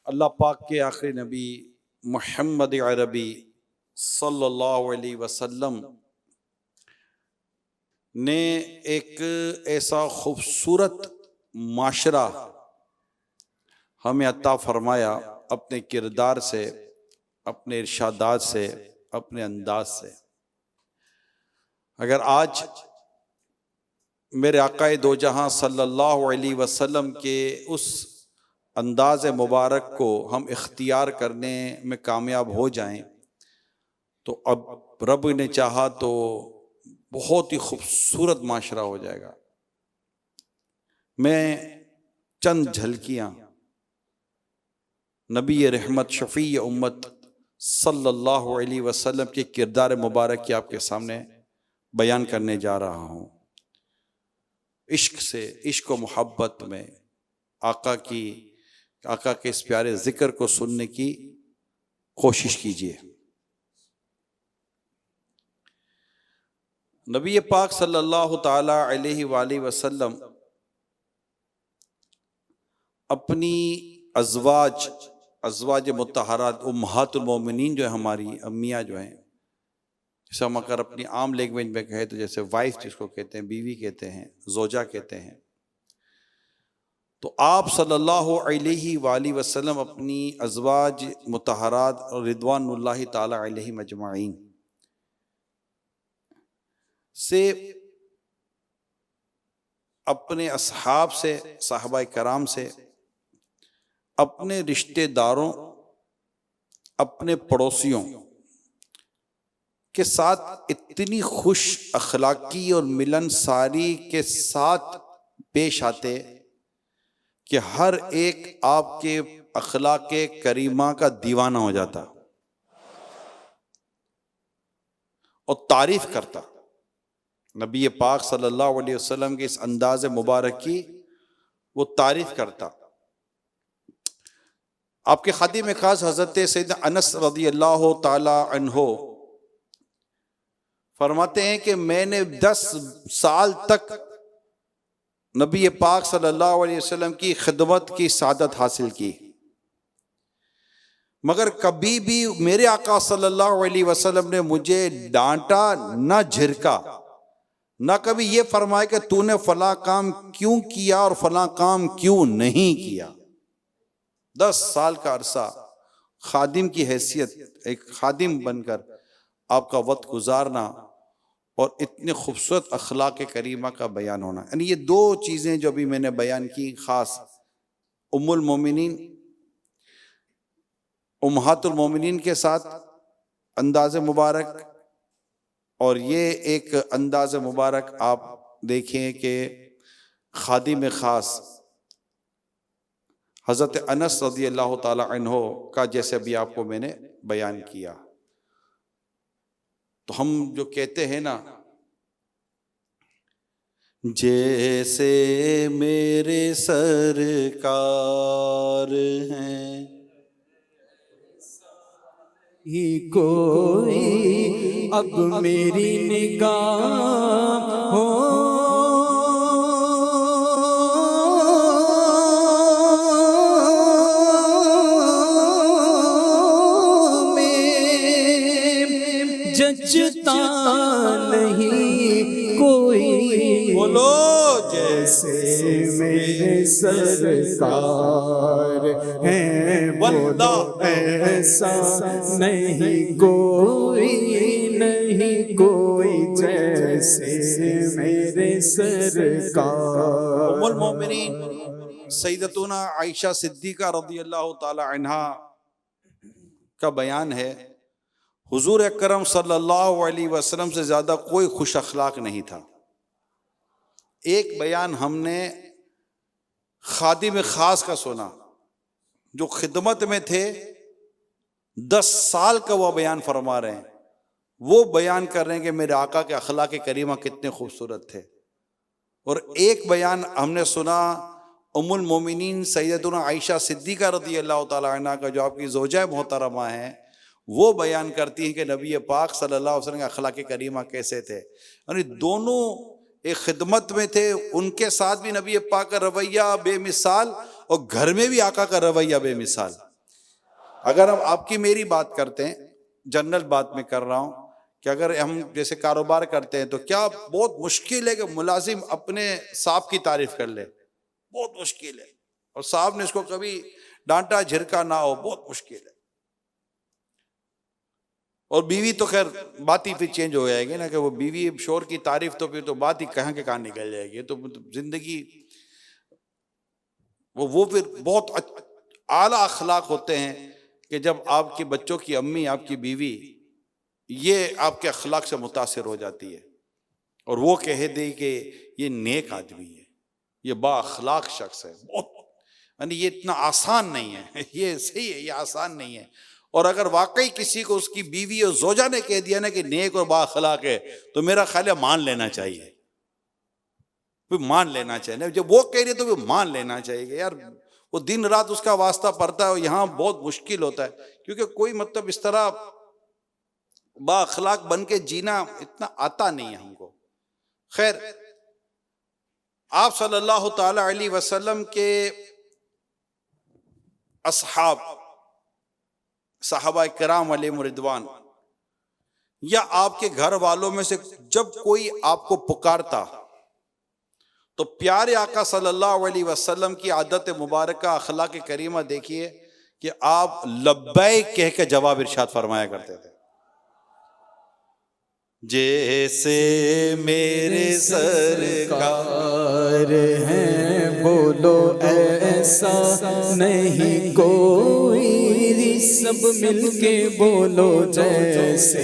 اللہ پاک کے آخری نبی محمد عربی صلی اللہ علیہ وسلم نے ایک ایسا خوبصورت معاشرہ ہمیں عطا فرمایا اپنے کردار سے، اپنے ارشادات سے، اپنے انداز سے۔ اگر آج میرے آقا دو جہاں صلی اللہ علیہ وسلم کے اس انداز مبارک کو ہم اختیار کرنے میں کامیاب ہو جائیں تو اب رب نے چاہا تو بہت ہی خوبصورت معاشرہ ہو جائے گا۔ میں چند جھلکیاں نبی رحمت شفیع امت صلی اللہ علیہ وسلم کے کردار مبارک کی آپ کے سامنے بیان کرنے جا رہا ہوں۔ عشق سے، عشق و محبت میں آقا کے اس پیارے ذکر کو سننے کی کوشش کیجیے۔ نبی پاک صلی اللہ تعالی علیہ وآلہ وسلم اپنی ازواج مطہرات امہات المومنین جو ہے، ہماری امیاں جو ہیں، جیسے ہم اگر اپنی عام لینگویج میں کہیں تو جیسے وائف جس کو کہتے ہیں، بیوی کہتے ہیں، زوجہ کہتے ہیں، تو آپ صلی اللہ علیہ وآلہ وسلم اپنی ازواج مطہرات رضوان اللہ تعالی علیہم اجمعین سے، اپنے اصحاب سے، صحابہ کرام سے، اپنے رشتہ داروں، اپنے پڑوسیوں کے ساتھ اتنی خوش اخلاقی اور ملنساری کے ساتھ پیش آتے کہ ہر ایک آپ کے اخلاق کریمہ کا دیوانہ ہو جاتا اور تعریف کرتا۔ نبی پاک صلی اللہ علیہ وسلم کے اس انداز مبارک کی وہ تعریف کرتا۔ آپ کے خادم خاص حضرت سیدنا انس رضی اللہ تعالی عنہ فرماتے ہیں کہ میں نے 10 سال تک نبی پاک صلی اللہ علیہ وسلم کی خدمت کی سعادت حاصل کی، مگر کبھی بھی میرے آقا صلی اللہ علیہ وسلم نے مجھے ڈانٹا نہ جھڑکا، نہ کبھی یہ فرمایا کہ تو نے فلاں کام کیوں کیا اور فلاں کام کیوں نہیں کیا۔ 10 سال کا عرصہ خادم کی حیثیت، ایک خادم بن کر آپ کا وقت گزارنا اور اتنے خوبصورت اخلاق کریمہ کا بیان ہونا، یعنی یہ 2 چیزیں جو ابھی میں نے بیان کی، خاص ام المومنین، امہات المومنین کے ساتھ انداز مبارک، اور یہ ایک انداز مبارک آپ دیکھیں کہ خادم خاص حضرت انس رضی اللہ تعالی عنہ کا جیسے ابھی آپ کو میں نے بیان کیا۔ تو ہم جو کہتے ہیں نا، جیسے میرے سرکار ہیں ہی کوئی اب میری نگاہ ہو میں جچتا نہیں کوئی، بولو جیسے میرے سرکار ہیں، بولو ایسا نہیں کوئی، نہیں کوئی جیسے میرے سرکار۔ ام المومنین سیدتنا عائشہ صدیقہ رضی اللہ تعالی عنہا کا بیان ہے، حضور اکرم صلی اللہ علیہ وسلم سے زیادہ کوئی خوش اخلاق نہیں تھا۔ ایک بیان ہم نے خادم خاص کا سنا جو خدمت میں تھے، 10 سال کا وہ بیان فرما رہے ہیں، وہ بیان کر رہے ہیں کہ میرے آقا کے اخلاق کریمہ کتنے خوبصورت تھے۔ اور ایک بیان ہم نے سنا ام المومنین سیدتنا عائشہ صدیقہ رضی اللہ تعالی عنہ کا، جو آپ کی زوجہ محترمہ ہیں، وہ بیان کرتی ہیں کہ نبی پاک صلی اللہ علیہ وسلم کے اخلاق کریمہ کیسے تھے۔ یعنی دونوں ایک خدمت میں تھے، ان کے ساتھ بھی نبی پاک کا رویہ بے مثال، اور گھر میں بھی آقا کا رویہ بے مثال۔ اگر ہم آپ کی میری بات کرتے ہیں، جنرل بات میں کر رہا ہوں، کہ اگر ہم جیسے کاروبار کرتے ہیں تو کیا بہت مشکل ہے کہ ملازم اپنے صاحب کی تعریف کر لے، بہت مشکل ہے، اور صاحب نے اس کو کبھی ڈانٹا جھڑکا نہ ہو، بہت مشکل ہے. اور بیوی تو خیر بات ہی پھر چینج ہو جائے گی نا، کہ وہ بیوی شور کی تعریف تو پھر تو بات ہی کہاں کے کہاں نکل جائے گی. تو زندگی وہ پھر بہت اعلیٰ اخلاق ہوتے ہیں کہ جب آپ کے بچوں کی امی، آپ کی بیوی یہ آپ کے اخلاق سے متاثر ہو جاتی ہے اور وہ کہہ دے کہ یہ نیک آدمی ہے، یہ با اخلاق شخص ہے. بہت یعنی یہ اتنا آسان نہیں ہے، یہ صحیح ہے، یہ آسان نہیں ہے. اور اگر واقعی کسی کو اس کی بیوی اور زوجہ نے کہہ دیا نا کہ نیک اور با اخلاق ہے، تو میرا خیال ہے مان لینا چاہیے، مان لینا چاہیے. جب وہ کہہ رہے تو وہ مان لینا چاہیے کہ یار وہ دن رات اس کا واسطہ پڑتا ہے، اور یہاں بہت مشکل ہوتا ہے، کیونکہ کوئی مطلب اس طرح با اخلاق بن کے جینا اتنا آتا نہیں ہے ہم کو. خیر، آپ صلی اللہ تعالی علیہ وسلم کے اصحاب، صحابہ کرام علیہم رضوان، یا آپ کے گھر والوں میں سے جب کوئی آپ کو پکارتا تو پیارے آقا صلی اللہ علیہ وسلم کی عادت مبارکہ، اخلاق کریمہ دیکھیے کہ آپ لبیک کہہ کے جواب ارشاد فرمایا کرتے تھے. جیسے میرے سرکار ہیں بولو ایسا نہیں کوئی، سب مل کے بولو جیسے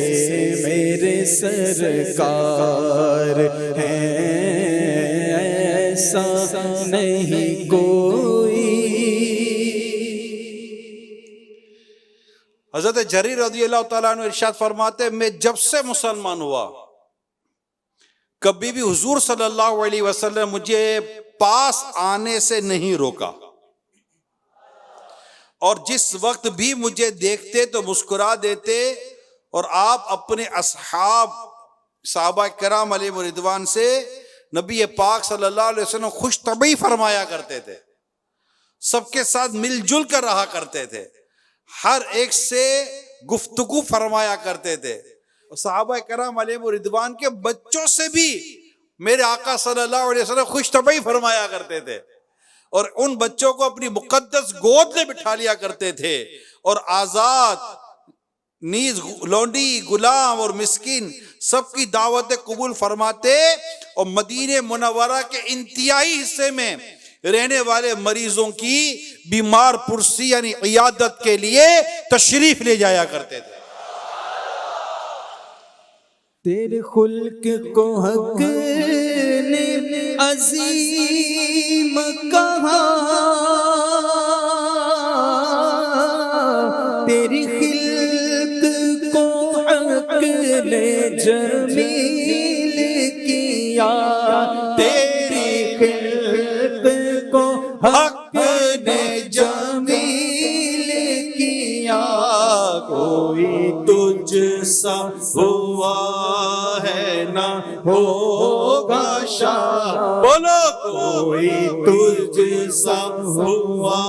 میرے سرکار ہیں ایسا نہیں کوئی. حضرت جریر رضی اللہ تعالیٰ عنہ ارشاد فرماتے، میں جب سے مسلمان ہوا کبھی بھی حضور صلی اللہ علیہ وسلم مجھے پاس آنے سے نہیں روکا، اور جس وقت بھی مجھے دیکھتے تو مسکرا دیتے، اور آپ اپنے اصحاب صحابہ کرام علیہ رضوان سے نبی پاک صلی اللہ علیہ وسلم خوش طبعی فرمایا کرتے تھے، سب کے ساتھ مل جل کر رہا کرتے تھے، ہر ایک سے گفتگو فرمایا کرتے تھے. صحابہ کرام علیہ رضوان کے بچوں سے بھی میرے آقا صلی اللہ علیہ وسلم خوش طبعی فرمایا کرتے تھے، اور ان بچوں کو اپنی مقدس گود میں بٹھا لیا کرتے تھے، اور آزاد نیز لونڈی، غلام اور مسکین سب کی دعوت قبول فرماتے، اور مدینہ منورہ کے انتہائی حصے میں رہنے والے مریضوں کی بیمار پرسی یعنی عیادت کے لیے تشریف لے جایا کرتے تھے. تیرے خلق کو حق نے عظیم کہا، تیری خلق کو حق نے جمیل کیا، تیری خلق کو حق نے جمیل کیا، کوئی تجھ سا ہوا ہے نہ ہوگا شاہ، بولو کوئی تجھ سا ہوا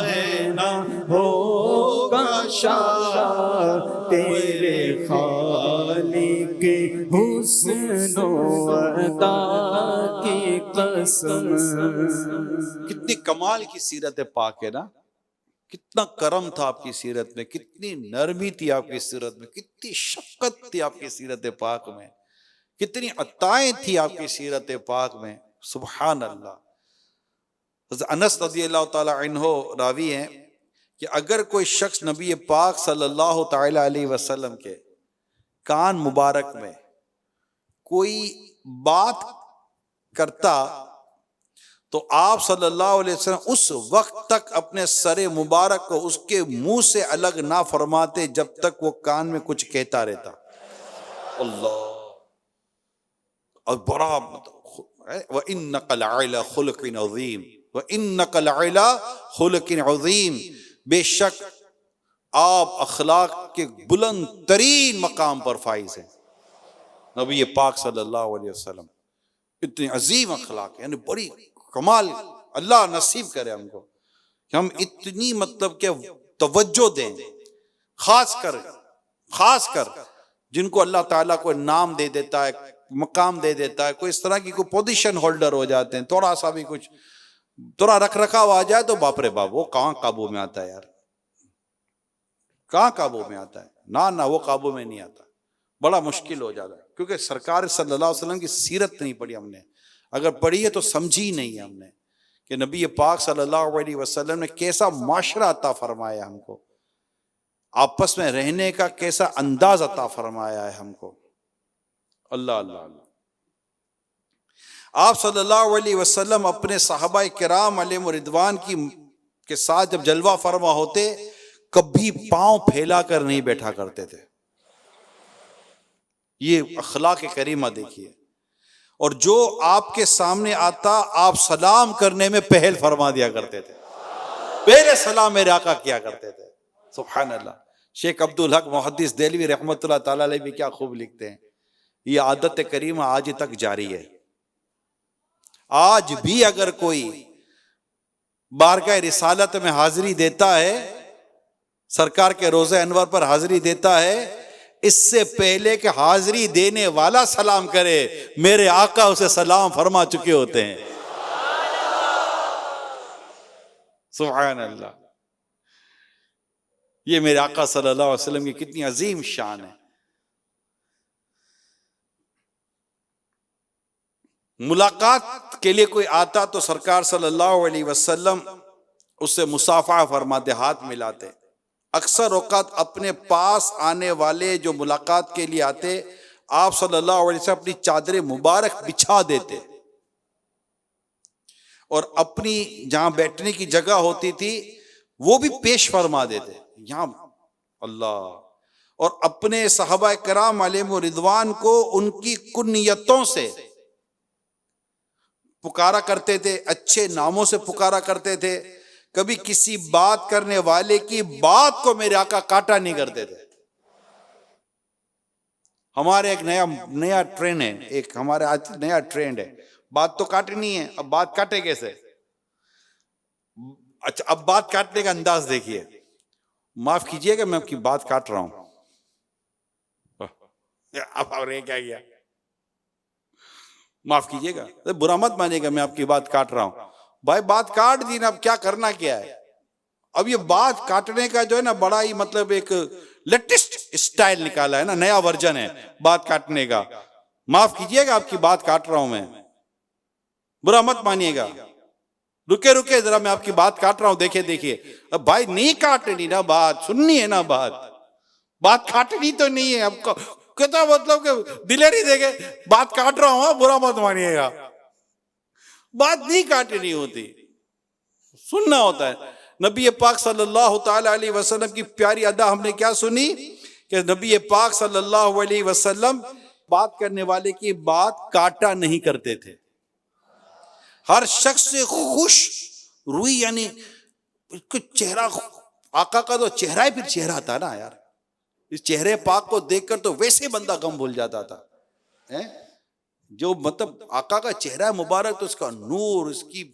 ہے نہ ہوگا شاہ، تیرے خالق کے حسن و عطا کی قسم. کتنی کمال کی سیرت پاک ہے نا، کتنا کرم تھا آپ کی سیرت میں، کتنی نرمی تھی آپ کی سیرت میں، کتنی شفقت تھی آپ کی سیرت پاک میں، کتنی عطائیں تھی آپ کی سیرت پاک میں. سبحان اللہ. حضرت انس رضی اللہ تعالی عنہ راوی ہیں کہ اگر کوئی شخص نبی پاک صلی اللہ تعالی علیہ وسلم کے کان مبارک میں کوئی بات کرتا تو آپ صلی اللہ علیہ وسلم اس وقت تک اپنے سر مبارک کو اس کے منہ سے الگ نہ فرماتے جب تک وہ کان میں کچھ کہتا رہتا. اللہ، اور بڑا وَإِنَّكَ لَعَلَىٰ خُلُقٍ عَظِيمٍ وَإِنَّكَ لَعَلَىٰ خُلُقٍ عَظِيمٍ، بے شک آپ اخلاق کے بلند ترین مقام پر فائز ہیں. نبی پاک صلی اللہ علیہ وسلم اتنی عظیم اخلاق، یعنی بڑی کمال. اللہ نصیب کرے ہم کو کہ ہم اتنی مطلب کہ توجہ دیں، خاص کر جن کو اللہ تعالیٰ کوئی نام دے دیتا ہے، مقام دے دیتا ہے، کوئی اس طرح کی کوئی پوزیشن ہولڈر ہو جاتے ہیں، تھوڑا سا بھی کچھ تھوڑا رکھ رکھاو آ جائے تو باپ رے باپ، وہ کہاں قابو میں آتا ہے یار، کہاں قابو میں آتا ہے؟ نہ وہ قابو میں نہیں آتا، بڑا مشکل ہو جاتا ہے، کیونکہ سرکار صلی اللہ علیہ وسلم کی سیرت نہیں پڑھی ہم نے، اگر پڑھی ہے تو سمجھی نہیں ہم نے کہ نبی پاک صلی اللہ علیہ وسلم نے کیسا معاشرہ عطا فرمایا ہم کو، آپس میں رہنے کا کیسا انداز عطا فرمایا ہے ہم کو۔ اللہ اللہ اللہ۔ آپ صلی اللہ علیہ وسلم اپنے صحابہ کرام علیہم رضوان کے ساتھ جب جلوہ فرما ہوتے، کبھی پاؤں پھیلا کر نہیں بیٹھا کرتے تھے۔ یہ اخلاق کریمہ دیکھیے، اور جو آپ کے سامنے آتا آپ سلام کرنے میں پہل فرما دیا کرتے تھے، پہلے سلام میرے آقا کیا کرتے تھے۔ سبحان اللہ۔ شیخ عبدالحق محدث دہلوی رحمۃ اللہ تعالی علیہ بھی کیا خوب لکھتے ہیں، یہ عادت کریمہ آج تک جاری ہے۔ آج بھی اگر کوئی بارگاہ رسالت میں حاضری دیتا ہے، سرکار کے روزہ انور پر حاضری دیتا ہے، اس سے پہلے کہ حاضری دینے والا سلام کرے، میرے آقا اسے سلام فرما چکے ہوتے ہیں۔ سبحان اللہ۔ یہ میرے آقا صلی اللہ علیہ وسلم کی کتنی عظیم شان ہے۔ ملاقات کے لیے کوئی آتا تو سرکار صلی اللہ علیہ وسلم اس سے مصافحہ فرماتے، ہاتھ ملاتے۔ اکثر اوقات اپنے پاس آنے والے جو ملاقات کے لیے آتے، آپ صلی اللہ علیہ وسلم اپنی چادر مبارک بچھا دیتے، اور اپنی جہاں بیٹھنے کی جگہ ہوتی تھی وہ بھی پیش فرما دیتے یہاں۔ اللہ۔ اور اپنے صحابہ کرام علیہم رضوان کو ان کی کنیتوں سے پکارا کرتے تھے، اچھے ناموں سے پکارا کرتے تھے، کبھی کسی بات کرنے والے کی بات کو میرے آقا کاٹا نہیں کرتے تھے۔ ہمارے ایک نیا ٹرینڈ ہے، ایک ہمارے آج نیا ٹرینڈ ہے، بات تو کاٹنی ہے، اب بات کاٹے کیسے؟ اچھا، اب بات کاٹنے کا انداز دیکھیے، معاف کیجئے کہ میں آپ کی بات کاٹ رہا ہوں، اب اور یہ کیا گیا، معاف کیجئے گا، برا مت مانیے گا، میں آپ کی بات کاٹ رہا ہوں۔ بھائی بات کاٹ دی نا، اب کیا کرنا کیا ہے؟ اب یہ بات کاٹنے کا جو ہے نا بڑا ہی مطلب ایک لیٹسٹ اسٹائل نکالا ہے نا، نیا ورژن ہے بات کاٹنے کا۔ معاف کیجئے گا، آپ کی بات کاٹ رہا ہوں میں، برا مت مانیے گا، رکے ذرا، میں آپ کی بات کاٹ رہا ہوں، دیکھیے۔ اب بھائی نہیں کاٹنی نا، بات سننی ہے نا، بات کاٹنی تو نہیں ہے۔ اب کہتا مطلب کہ دلیری دے گے، بات کاٹ رہا ہوں، برا مت مانیے گا، بات نہیں کاٹنی ہوتی، سننا ہوتا ہے۔ نبی پاک صلی اللہ تعالی علیہ وسلم کی پیاری ادا ہم نے کیا سنی کہ نبی پاک صلی اللہ علیہ وسلم بات کرنے والے کی بات کاٹا نہیں کرتے تھے، ہر شخص سے خوش روئی، یعنی چہرہ، آقا کا تو چہرہ ہی پھر چہرہ تھا نا یار، اس چہرے پاک کو دیکھ کر تو ویسے بندہ غم بھول جاتا تھا۔ جو مطلب آقا کا چہرہ مبارک، تو اس کا نور، اس کی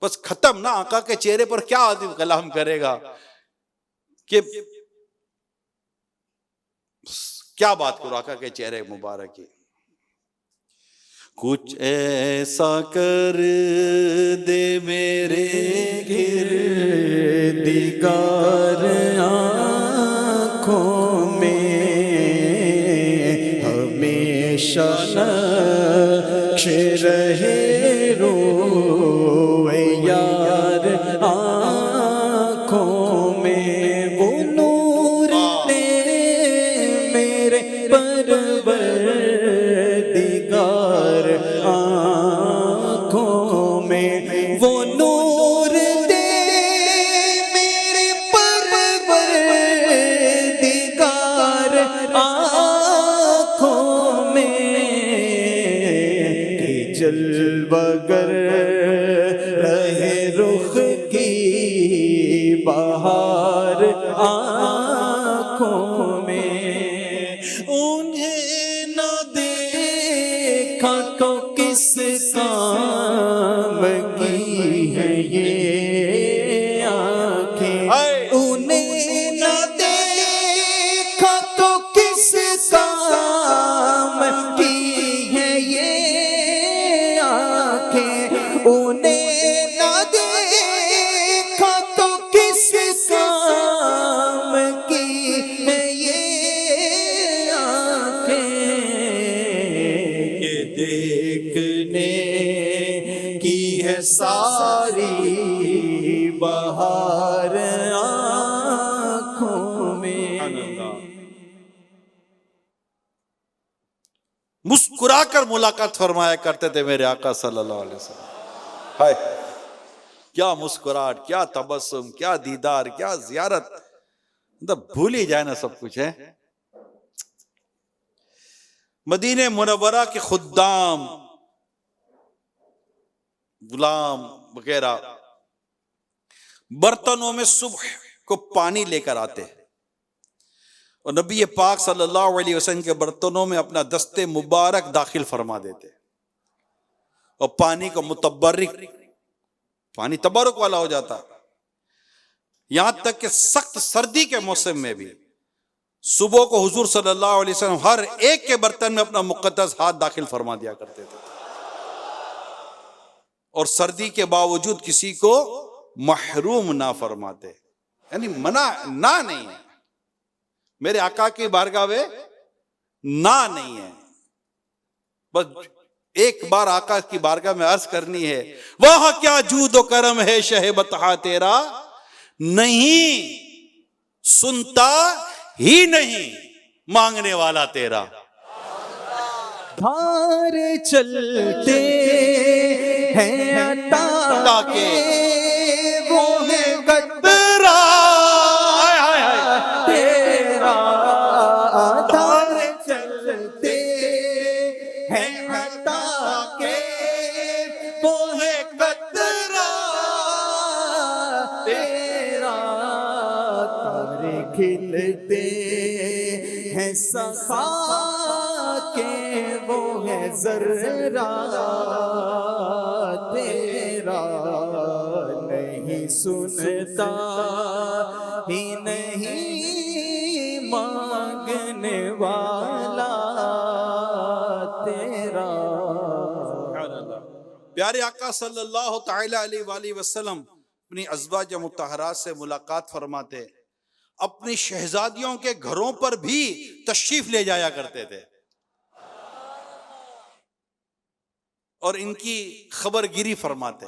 بس ختم نا، آقا کے چہرے پر کیا آدمی کلام کرے گا، کہ کیا بات کرو آقا کے چہرے مبارک کی۔ کچھ ایسا کر دے میرے گردگار آنکھوں میں، ہمیشہ نقش رہے روئے یار آنکھوں میں، وہ نور دے میرے پروردگار آنکھوں میں، وہ نور دے میرے پروردگار آنکھوں میں، کہ جلوہ گر رہے رخ کی بہار آنکھوں میں، انہیں نہ دیکھا تو کس کام کی ہے یہ آنکھیں، انہیں مسکرا کر ملاقات فرمایا کرتے تھے میرے آقا صلی اللہ علیہ وسلم. ہائے کیا مسکراہٹ، کیا تبسم، کیا دیدار، کیا زیارت، مطلب بھول ہی جائے نا سب کچھ ہے. مدینہ منورہ کے خدام، غلام وغیرہ برتنوں میں صبح کو پانی لے کر آتے اور نبی پاک صلی اللہ علیہ وسلم کے برتنوں میں اپنا دست مبارک داخل فرما دیتے اور پانی کو متبرک، پانی تبرک والا ہو جاتا. یہاں تک کہ سخت سردی کے موسم میں بھی صبح کو حضور صلی اللہ علیہ وسلم ہر ایک کے برتن میں اپنا مقدس ہاتھ داخل فرما دیا کرتے تھے اور سردی کے باوجود کسی کو محروم نہ فرماتے، یعنی منع نہ نہیں ہے. میرے آقا کی بارگاہ میں نہ نہیں ہے. بس ایک بار آقا کی بارگاہ میں عرض کرنی ہے، وہاں کیا جود و کرم ہے شہ بطحا تیرا، نہیں سنتا ہی نہیں مانگنے والا تیرا. دھار چلتے ہیں عطا کے وہ ہے قدرہ تیرا. دھار چلتے ہیں عطا کے وہ ہے قدرہ تیرا. تارے کھلتے ہیں سخا کے وہ ہے ذرہ تیرا. نہیں سنتا ہی نہیں مانگنے والا تیرا. پیارے آقا صلی اللہ تعالی علیہ وآلہ وسلم اپنی ازواج مطہرات سے ملاقات فرماتے، اپنی شہزادیوں کے گھروں پر بھی تشریف لے جایا کرتے تھے اور ان کی خبر گیری فرماتے.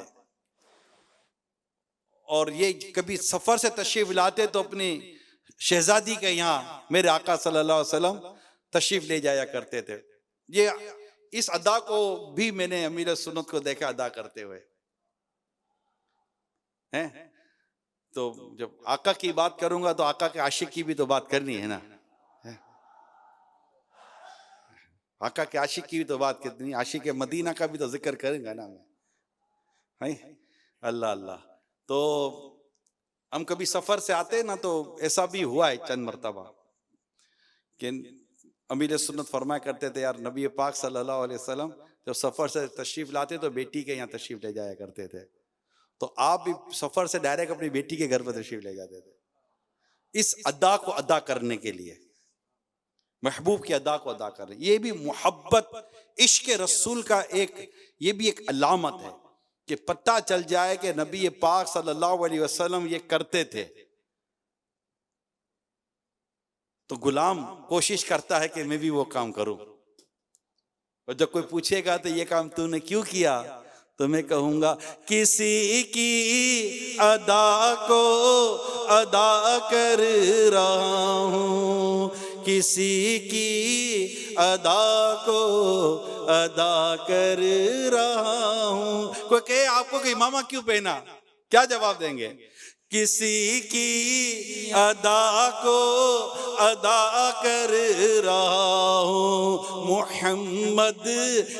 اور یہ کبھی سفر سے تشریف لاتے تو اپنی شہزادی کے یہاں میرے آقا صلی اللہ علیہ وسلم تشریف لے جایا کرتے تھے. یہ اس ادا کو بھی میں نے امیر سنت کو دیکھا ادا کرتے ہوئے. تو جب آقا کی بات کروں گا تو آقا کے عاشق کی بھی تو بات کرنی ہے نا. آقا کے عاشق کی بھی تو بات کرنی، عاشق مدینہ کا بھی تو ذکر کریں گا نا میں. اللہ اللہ. تو ہم کبھی سفر سے آتے نا تو ایسا بھی ہوا ہے چند مرتبہ کہ امیر سنت فرمایا کرتے تھے، یار نبی پاک صلی اللہ علیہ وسلم جب سفر سے تشریف لاتے تو بیٹی کے یہاں تشریف لے جایا کرتے تھے، تو آپ بھی سفر سے ڈائریکٹ اپنی بیٹی کے گھر پر تشریف لے جاتے تھے اس ادا کو ادا کرنے کے لیے، محبوب کی ادا کو ادا کرنے. یہ بھی محبت عشق رسول کا یہ بھی ایک علامت ہے کہ پتہ چل جائے کہ نبی پاک صلی اللہ علیہ وسلم یہ کرتے تھے. تو غلام کوشش کرتا ہے کہ میں بھی وہ کام کروں، اور جب کوئی پوچھے گا تو یہ کام تو نے کیوں کیا، تو میں کہوں گا کسی کی ادا کو ادا کر رہا ہوں، کسی کی ادا کو ادا کر رہا ہوں. کوئی کہے آپ کو کہ امامہ کیوں پہنا، کیا جواب دیں گے؟ کسی کی ادا کو ادا کر رہا ہوں، محمد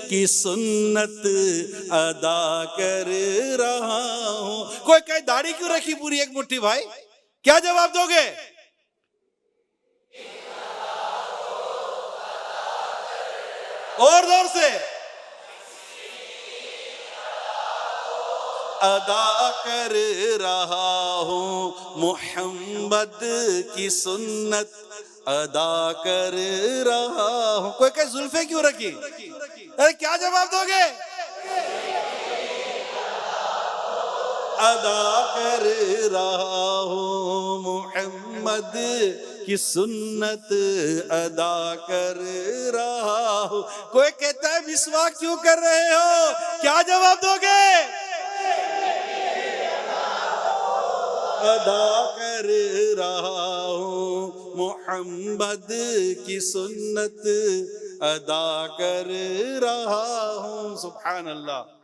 کی سنت ادا کر رہا ہوں. کوئی کہے داڑھی کیوں رکھی پوری ایک مٹھی، بھائی کیا جواب دو گے؟ اور زور سے ادا کر رہا ہوں، محمد کی سنت ادا کر رہا ہوں. کوئی کہ زلفیں کیوں رکھی، ارے کیا جواب دو گے؟ ادا کر رہا ہوں، محمد کی سنت ادا کر رہا ہوں. کوئی کہتا ہے مسواک کیوں کر رہے ہو، کیا جواب دو گے؟ ادا کر رہا ہوں، محمد کی سنت ادا کر رہا ہوں. سبحان اللہ.